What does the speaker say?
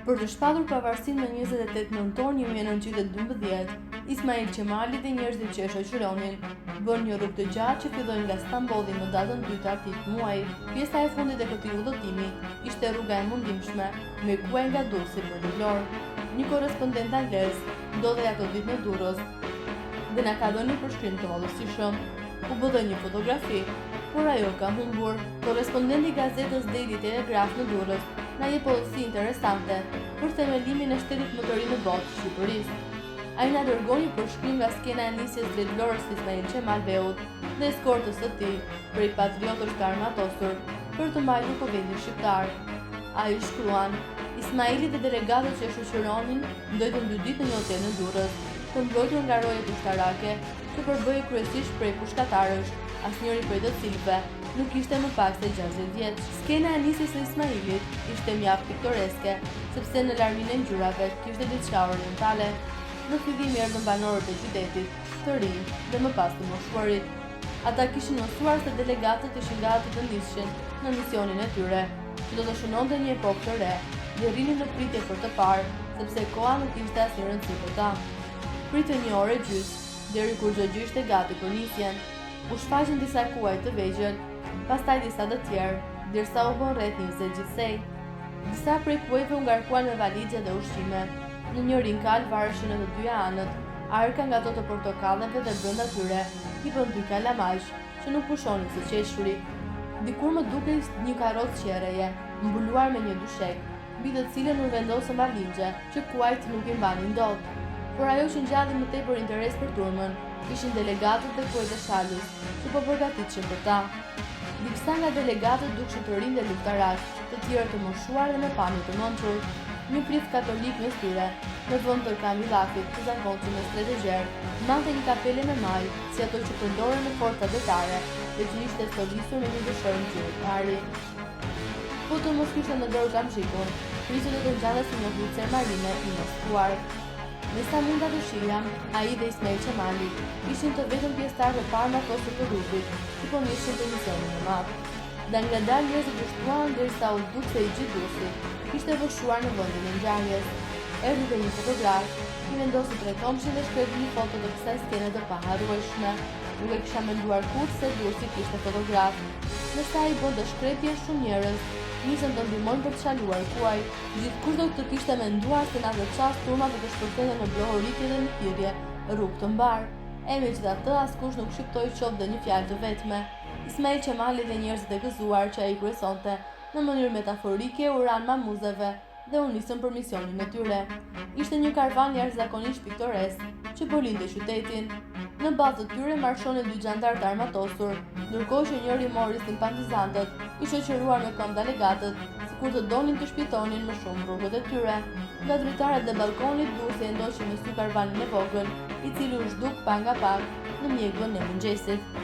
Për të shpatur pavarësinë më 28 nëntor 1912, Ismail Qemali dhe njerëzit që e shoqëronin bën një rrugë të gjatë që filloi nga Stambolli në datën 2 të atit muaji. Pjesa e fundit e këtij udhëtimi ishte rruga e mundimshme me kuaj nga Durrësi për Vlorë. Një korrespondent anglez ndodhej ato ditë në Durrës dhe na ka dhënë një përshkrim të hollësishëm. U bë një fotografi, por ajo ka humbur. Korrespondenti i gazetës Daily Telegraph në Durrës na jep policë interesante për themelimin e shtetit më të ri në botë, Shqipërisë. Ai na dërgon një përshkrim nga skena e nisjes drejt Vlorës Ismail Qemal Beut dhe eskortës së tij prej patriotësh të armatosur për të mbajtur kuvendin shqiptar. Ai shkruan: Ismaili dhe delegatët që e shoqëronin ndojtën 2 ditë në një hotel në Durrës, të mbrojtur nga rojet ushtarake, që përbëhej kryesisht prej pushkatarësh, asnjëri prej të cilëve nuk ishte më pak se 60 vjeç. Skena e nisjes së Ismailit ishte mjaft piktoreske, sepse në larmin e ngjyrave kishte diçka orientale. Në fillim erdhën banorët e qytetit, të rinj dhe më pas të moshuarit. Ata kishin mësuar se delegatët ishin gati të nishin në misionin e tyre, që do të shënonte një epokë të re, dhe rrinin në pritje për të parë, sepse koha nuk kishte asnjë rëndësi për ta. Pritën një orë gjys, deri kur çdo gjë ishte gati për nisjen. U shfaqën disa kuaj të vegjël, pastaj disa të tjerë, derisa u bën rreth 20 gjithsej. Disa prej kuajve u ngarkuan me valizhe dhe ushqime. Në njërin kal vareshin në të dyja anët, arka nga ato të portokalleve dhe brenda tyre i bën 2 kalamajsh që nuk pushonin së qeshuri. Dikur më dukej një karrocë qerreje, mbuluar me një dyshek, mbi të cilën u vendosën valizhe që kuajt nuk i mbanin dot. Por ajo që ngjalli më tepër interes për turmën ishin delegatët dhe kuajt e shalës, që po përgatiteshin për ta. Disa nga delegatët dukshin të rinj dhe luftarak, të tjerë të moshuar dhe me pamje të mençur. Një prift katolik mes tyre, në vend të kamillafit të zakonshëm me stretëgjer, mbante një kapele me maj, si ato që përdoren në forcat vetare, dhe që ishte stolisur me një dëshorë ngjyrë të ari. Po të mos kishte në dorë kamshikun, priste të ngjallte si një oficer marine i maskuar. Me sa mund ta dëshira, ai dhe Ismail Qemali ishin të vetëm pjesëtarë të parë matosur të grupit, që po nishin të misionin e madh. Dal nga dal njerëzit u shtuan derisa u duk se i gjithë Durrësi ishte vëshuar në vendin e ngjarjes. Erdhi dhe një fotograf, i vendosi drejtomshin dhe shkreti një foto të kësaj skene të paharrueshme. Nuk e kisha menduar kurrë se Durrësi kishte fotograf. Me sa i bën shkretje, shumë njerëz nisën të ndihmojnë për të shaluar kuaj. Gjithkush do të kishte menduar se në atë çast turma do të shpërthente në blohorike dhe në thirrje, rrugë të mbar. Megjithatë, askush nuk shqiptoi qoftë dhe një fjalë të vetme. Ismail Qemali dhe njerëzit e gëzuar që ai kryesonte, në mënyrë metaforike u ran mamuzeve dhe u nisën për misionin e tyre. Ishte një karvan jashtëzakonisht piktoresk që po linte qytetin. Në bazë të tyre marshonin 2 xhandarë të armatosur, ndërkohë që njëri mori simpatizantët, i shoqëruar me këmbë delegatët, sikur të donin të shpjetonin më shumë rrugët e tyre. Nga dritaret dhe balkonit Durrësi e ndoqi me sy karvanin e vogël, i cili u zhduk pa nga pak në mjekun e mëngjesit.